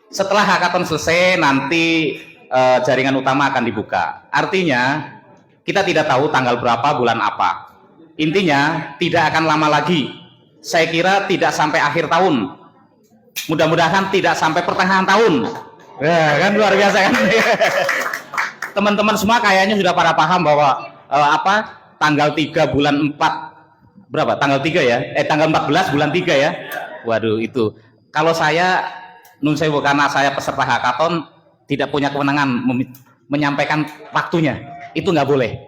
Setelah hackathon selesai, nanti jaringan utama akan dibuka. Artinya, kita tidak tahu tanggal berapa, bulan apa. Intinya, tidak akan lama lagi. Saya kira tidak sampai akhir tahun. Mudah-mudahan tidak sampai pertengahan tahun. Ya, kan luar biasa kan? Teman-teman semua kayaknya sudah pada paham bahwa tanggal 3 bulan 4 berapa? Tanggal 3 ya? Tanggal 14 bulan 3 ya? Waduh, itu. Kalau saya nun sewu, karena saya peserta hackathon tidak punya kewenangan menyampaikan waktunya, itu nggak boleh.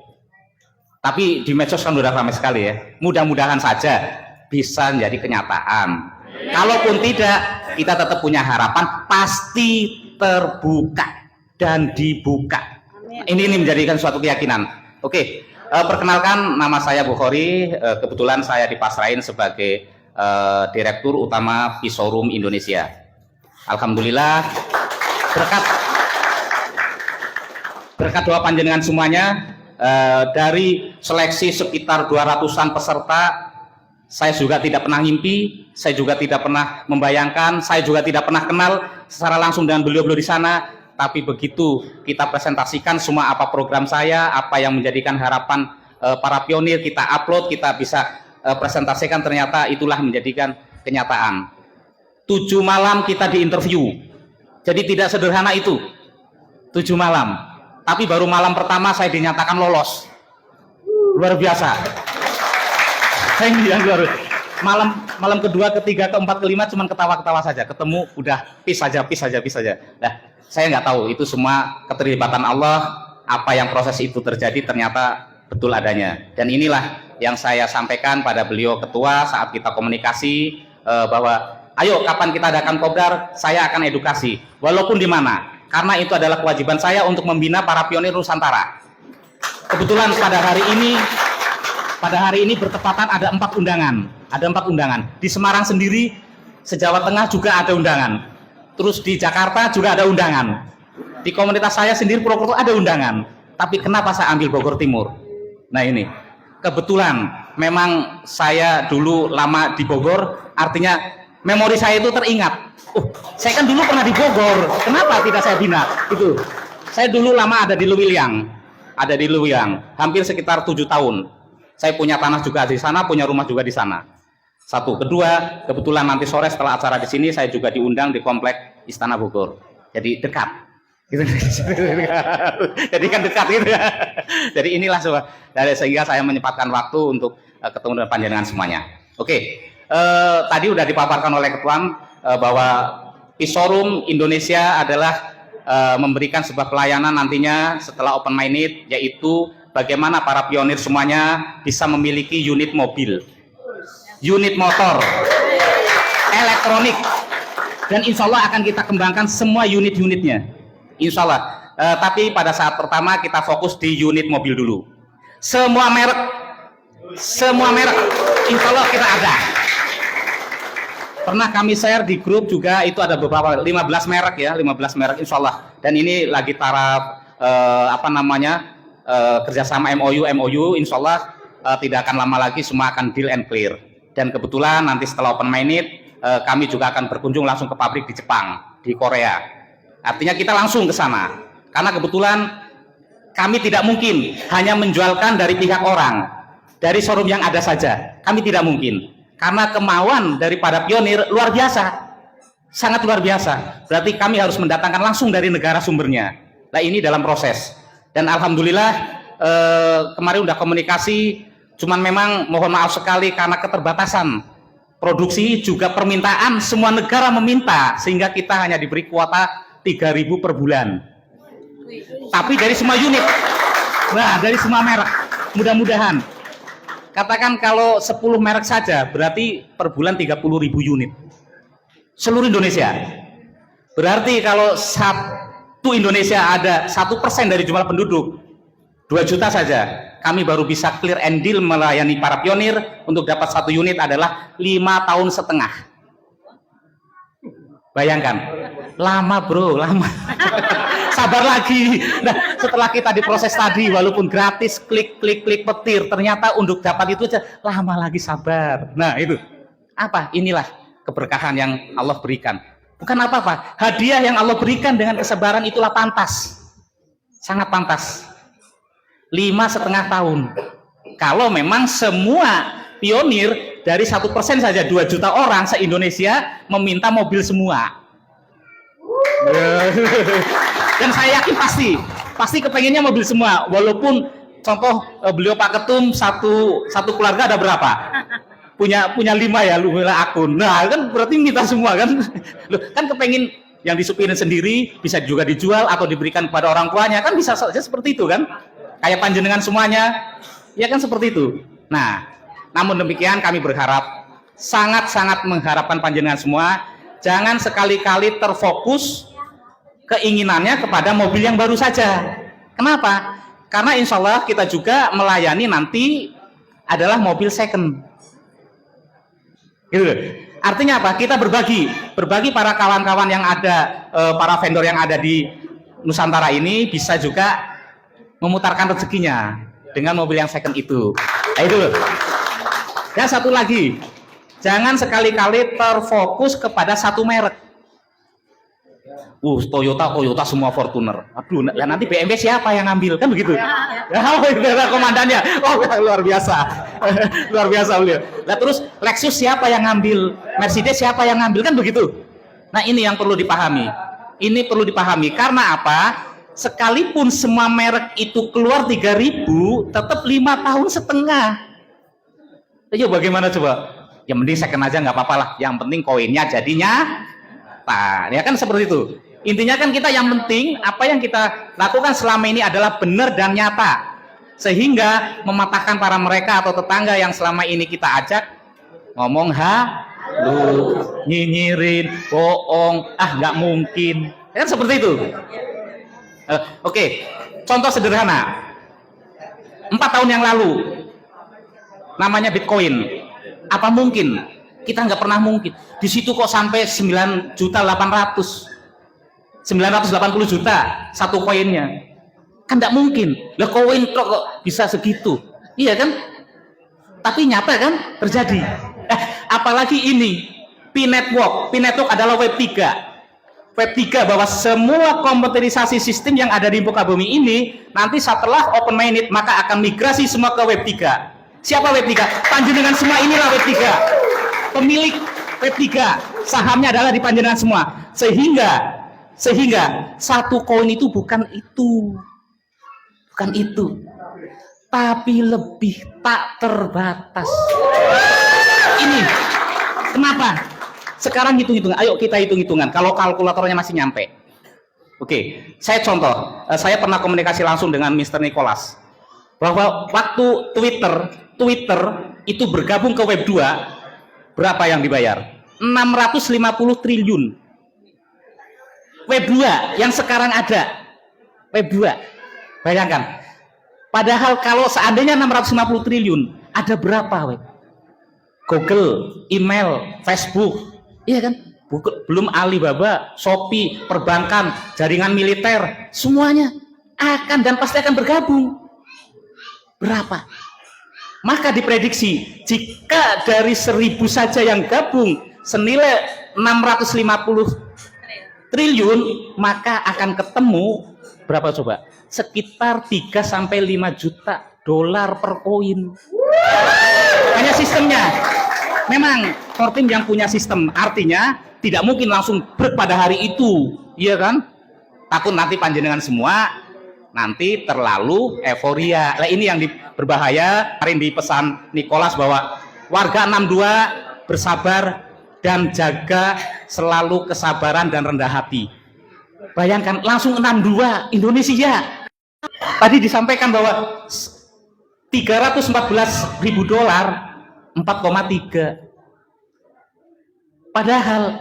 Tapi di medsos kan udah ramai sekali ya. Mudah-mudahan saja bisa menjadi kenyataan. Kalaupun tidak, kita tetap punya harapan pasti terbuka dan dibuka. Ini menjadikan suatu keyakinan. Oke, perkenalkan, nama saya Bukhari. Kebetulan saya dipasrahin sebagai Direktur Utama Pisaurum Indonesia. Alhamdulillah, berkat doa panjenengan semuanya, dari seleksi sekitar 200-an peserta, saya juga tidak pernah ngimpi, saya juga tidak pernah membayangkan, saya juga tidak pernah kenal secara langsung dengan beliau-beliau di sana. Tapi begitu kita presentasikan semua apa program saya, apa yang menjadikan harapan para pionir, kita upload, kita bisa presentasikan, ternyata itulah menjadikan kenyataan. 7 malam kita diinterview, jadi tidak sederhana itu 7 malam. Tapi baru malam pertama saya dinyatakan lolos. Luar biasa. Malam kedua, ketiga, keempat, kelima cuman ketawa-ketawa saja. Ketemu udah peace saja. Nah, saya nggak tahu itu semua keterlibatan Allah. Apa yang proses itu terjadi ternyata betul adanya. Dan inilah yang saya sampaikan pada beliau ketua saat kita komunikasi, bahwa ayo kapan kita adakan kopdar, saya akan edukasi walaupun di mana. Karena itu adalah kewajiban saya untuk membina para pionir Nusantara. Kebetulan pada hari ini bertepatan ada 4 undangan. Ada 4 undangan. Di Semarang sendiri, se-Jawa Tengah juga ada undangan. Terus di Jakarta juga ada undangan. Di komunitas saya sendiri Purwokerto ada undangan. Tapi kenapa saya ambil Bogor Timur? Nah ini, kebetulan memang saya dulu lama di Bogor, artinya memori saya itu teringat. Saya kan dulu pernah di Bogor, kenapa tidak saya bina? Itu. Saya dulu lama ada di Luwiliang, hampir sekitar 7 tahun. Saya punya tanah juga di sana, punya rumah juga di sana. Satu, kedua, kebetulan nanti sore setelah acara di sini saya juga diundang di komplek Istana Bogor. Jadi dekat. Gitu. Jadi kan dekat gitu ya. Jadi inilah sehingga saya menyempatkan waktu untuk ketemu dengan panjenengan semuanya. Oke, tadi udah dipaparkan oleh ketua bahwa Pisaurum Indonesia adalah memberikan sebuah pelayanan nantinya setelah open minded, yaitu bagaimana para pionir semuanya bisa memiliki unit mobil, unit motor, elektronik, dan insya Allah akan kita kembangkan semua unit-unitnya, insya Allah. Tapi pada saat pertama kita fokus di unit mobil dulu. Semua merek, insya Allah kita ada. Pernah kami share di grup juga, itu ada beberapa 15 merek ya, 15 merek insya Allah. Dan ini lagi taraf kerjasama MOU, insya Allah tidak akan lama lagi semua akan deal and clear. Dan kebetulan nanti setelah open minded, kami juga akan berkunjung langsung ke pabrik di Jepang, di Korea. Artinya kita langsung ke sana, karena kebetulan kami tidak mungkin hanya menjualkan dari pihak orang, dari showroom yang ada saja. Kami tidak mungkin. Karena kemauan daripada pionir luar biasa, sangat luar biasa. Berarti kami harus mendatangkan langsung dari negara sumbernya. Nah ini dalam proses. Dan alhamdulillah kemarin udah komunikasi, cuman memang mohon maaf sekali karena keterbatasan produksi juga permintaan semua negara meminta, sehingga kita hanya diberi kuota 3.000 per bulan. Tapi dari semua unit, nah dari semua merek, mudah-mudahan. Katakan kalau 10 merek saja, berarti per bulan 30.000 unit. Seluruh Indonesia. Berarti kalau satu Indonesia ada 1% dari jumlah penduduk, 2 juta saja. Kami baru bisa clear and deal melayani para pionir. Untuk dapat 1 unit adalah 5,5 tahun. Bayangkan. Lama bro, lama. Sabar lagi. Nah, setelah kita diproses tadi, walaupun gratis, klik petir, ternyata untuk dapat itu aja lama lagi, sabar. Nah itu apa? Inilah keberkahan yang Allah berikan. Bukan apa-apa. Hadiah yang Allah berikan dengan kesabaran itulah pantas. Sangat pantas. 5,5 tahun. Kalau memang semua pionir dari 1% saja 2 juta orang se-Indonesia meminta mobil semua. Dan saya yakin pasti kepengennya mobil semua. Walaupun contoh beliau Pak Ketum satu keluarga ada berapa? Punya 5 ya, lu akun. Nah, kan berarti minta semua kan. Loh, kan kepengen yang disupirin sendiri bisa juga dijual atau diberikan kepada orang tuanya, kan bisa saja seperti itu kan. Kayak panjenengan semuanya. Ya kan seperti itu. Nah, namun demikian kami berharap, sangat-sangat mengharapkan panjenengan semua jangan sekali-kali terfokus keinginannya kepada mobil yang baru saja. Kenapa? Karena insya Allah kita juga melayani nanti adalah mobil second. Gitu. Artinya apa? Kita berbagi para kawan-kawan yang ada, para vendor yang ada di Nusantara ini bisa juga memutarkan rezekinya dengan mobil yang second itu. Nah, itu. Dan satu lagi, jangan sekali-kali terfokus kepada satu merek. Toyota semua Fortuner. Aduh, ya nanti BMW siapa yang ngambil? Kan begitu. Ya, komandannya. Oh, luar biasa. Luar biasa beliau. Nah, terus Lexus siapa yang ngambil? Mercedes siapa yang ngambil? Kan begitu. Nah, ini yang perlu dipahami. Ini perlu dipahami karena apa? Sekalipun semua merek itu keluar 3.000, tetap 5,5 tahun. Ayo bagaimana coba? Ya mending second aja nggak apa-apa lah. Yang penting koinnya jadinya. Nah, ya kan seperti itu. Intinya kan kita yang penting apa yang kita lakukan selama ini adalah benar dan nyata. Sehingga mematahkan para mereka atau tetangga yang selama ini kita ajak ngomong lu nyinyirin, bohong, nggak mungkin. Ya kan seperti itu. Oke, contoh sederhana. 4 tahun yang lalu namanya Bitcoin. Apa mungkin? Kita nggak pernah mungkin. Di situ kok sampai 980 juta satu koinnya. Kan nggak mungkin. Lah koin kok bisa segitu. Iya kan? Tapi nyata kan terjadi. Apalagi ini P-Network. P-Network adalah Web 3. Web 3 bahwa semua komputerisasi sistem yang ada di muka bumi ini nanti setelah open mainnet maka akan migrasi semua ke Web 3. Siapa Web 3? Panjenengan semua inilah Web 3. Pemilik Web 3, sahamnya adalah di panjenengan semua. Sehingga satu koin itu bukan itu, tapi lebih tak terbatas. Ini kenapa? Sekarang hitung-hitungan. Ayo kita hitung-hitungan. Kalau kalkulatornya masih nyampe. Oke, saya contoh. Saya pernah komunikasi langsung dengan Mr. Nicholas bahwa waktu Twitter itu bergabung ke Web 2, berapa yang dibayar? 650 triliun. Web 2 yang sekarang ada. Web 2. Bayangkan. Padahal kalau seandainya 650 triliun, ada berapa web? Google, email, Facebook. Iya kan? Belum Alibaba, Shopee, perbankan, jaringan militer, semuanya akan dan pasti akan bergabung. Berapa? Maka diprediksi jika dari 1.000 saja yang gabung senilai 650 triliun, maka akan ketemu berapa coba? Sekitar 3-5 juta dolar per koin. Hanya sistemnya. Memang Thorpin yang punya sistem, artinya tidak mungkin langsung pada hari itu, iya kan? Takut nanti panjenengan semua nanti terlalu euforia. Nah, ini yang berbahaya. Kemarin di pesan Nicholas bahwa warga 62 bersabar dan jaga selalu kesabaran dan rendah hati. Bayangkan langsung 62 Indonesia. Tadi disampaikan bahwa 314.000 dolar 4,3. Padahal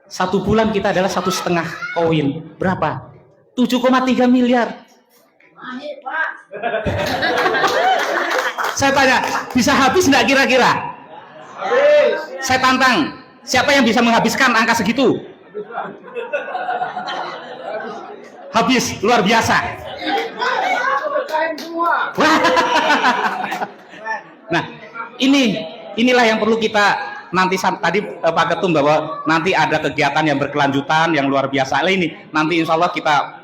satu bulan kita adalah 1,5 koin. Berapa? 7,3 miliar. Saya tanya, bisa habis nggak kira-kira? Saya tantang, siapa yang bisa menghabiskan angka segitu? Habis, luar biasa. Nah, inilah yang perlu kita nanti tadi Pak Ketum bahwa nanti ada kegiatan yang berkelanjutan yang luar biasa. Ini nanti insya Allah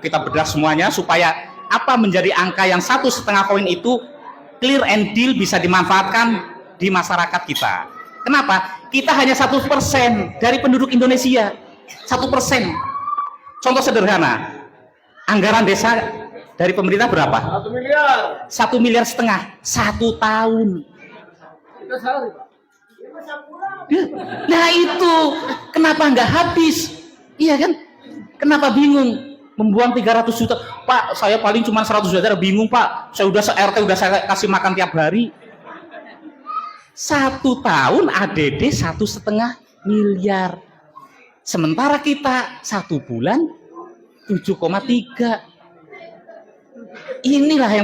kita bedah semuanya supaya apa menjadi angka yang 1,5 koin itu clear and deal bisa dimanfaatkan di masyarakat kita. Kenapa? Kita hanya 1% dari penduduk Indonesia. 1%. Contoh sederhana, anggaran desa dari pemerintah berapa? 1 miliar. 1,5 miliar 1 tahun. Kita salah, Pak. Nah itu kenapa nggak habis? Iya kan? Kenapa bingung? Membuang 300 juta. Pak, saya paling cuma 100 juta. Bingung Pak. Saya udah se-RT udah saya kasih makan tiap hari. 1 tahun ADD 1,5 miliar. Sementara kita 1 bulan 7,3. Inilah yang